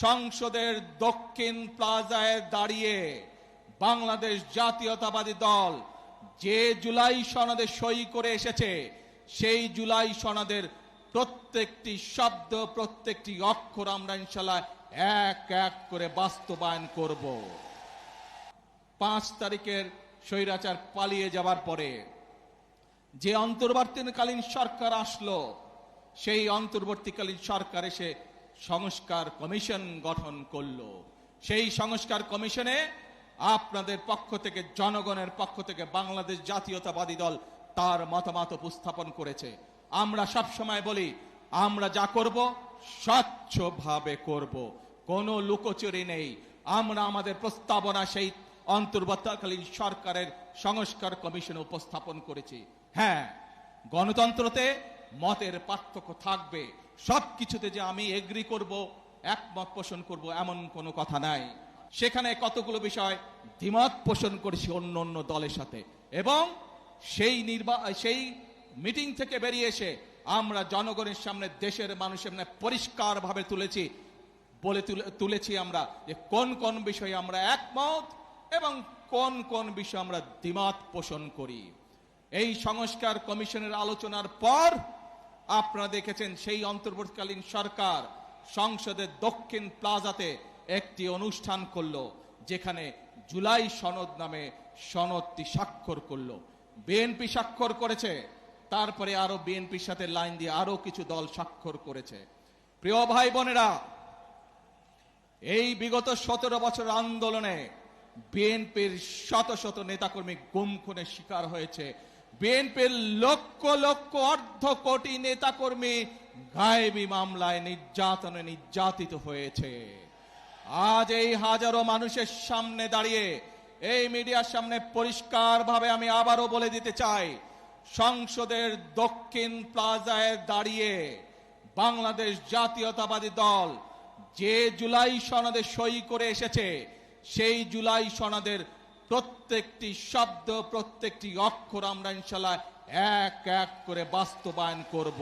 সংসদের দক্ষিণ প্লাজায় দাঁড়িয়ে বাংলাদেশ জাতীয়তাবাদী দল যে জুলাই সনদে সই করে এসেছে, সেই জুলাই সনদের প্রত্যেকটি শব্দ, প্রত্যেকটি অক্ষর আমরা ইনশাআল্লাহ এক এক করে বাস্তবায়ন করব। 5 তারিখের স্বৈরাচার পালিয়ে যাবার পরে যে অন্তর্বর্তীকালীন সরকার আসলো, সেই অন্তর্বর্তীকালীন সরকার এসে সংস্কার কমিশন গঠন করলো। সেই সংস্কার কমিশনে আপনাদের পক্ষ থেকে, জনগণের পক্ষ থেকে বাংলাদেশ জাতীয়তাবাদী দল তার মতামত উপস্থাপন করেছে। আমরা সব সময় বলি, আমরা যা করব স্বচ্ছভাবে করব, কোনো লুকোচুরি নেই। আমরা আমাদের প্রস্তাবনা সেই অন্তর্বর্তীকালীন সরকারের সংস্কার কমিশনে উপস্থাপন করেছি। হ্যাঁ, গণতন্ত্রতে মতের পার্থক্য থাকবে, সবকিছুতে যে আমি এগ্রি করব, একমত পোষণ করব এমন কোনো কথা নাই। সেখানে কতগুলো বিষয় দ্বিমত পোষণ করেছি অন্য অন্য দলের সাথে, এবং সেই মিটিং থেকে বেরিয়ে এসে আমরা জনগণের সামনে, দেশের মানুষের সামনে পরিষ্কারভাবে তুলেছি আমরা যে কোন কোন বিষয়ে আমরা একমত এবং কোন কোন বিষয়ে আমরা দ্বিমত পোষণ করি। এই সংস্কার কমিশনের আলোচনার পর আপনারা দেখেছেন সেই অন্তর্বর্তীকালীন সরকার সংসদের দক্ষিণ প্লাজাতে একটি অনুষ্ঠান করলো, যেখানে জুলাই সনদ নামে সনদটি স্বাক্ষর করলো। বিএনপি স্বাক্ষর করেছে, তারপরে আরো বিএনপির সাথে লাইন দিয়ে আরো কিছু দল স্বাক্ষর করেছে। প্রিয় ভাই বোনেরা, এই বিগত 17 বছর আন্দোলনে বিএনপির শত শত নেতাকর্মী গুম খুনের শিকার হয়েছে। বিএনপির লক্ষ লক্ষ অর্ধ কোটি নেতাকর্মী গায়েবী মামলায় নির্যাতিত হয়েছে। আজ এই হাজারো মানুষের সামনে দাঁড়িয়ে, এই মিডিয়ার সামনে পরিষ্কারভাবে আমি আবারও বলে দিতে চাই, সংসদের দক্ষিণ প্লাজায় দাঁড়িয়ে বাংলাদেশ জাতীয়তাবাদী দল যে জুলাই সনদে সই করে এসেছে, সেই জুলাই সনদের প্রত্যেকটি শব্দ, প্রত্যেকটি অক্ষর আমরা ইনশাআল্লাহ এক এক করে বাস্তবায়ন করব।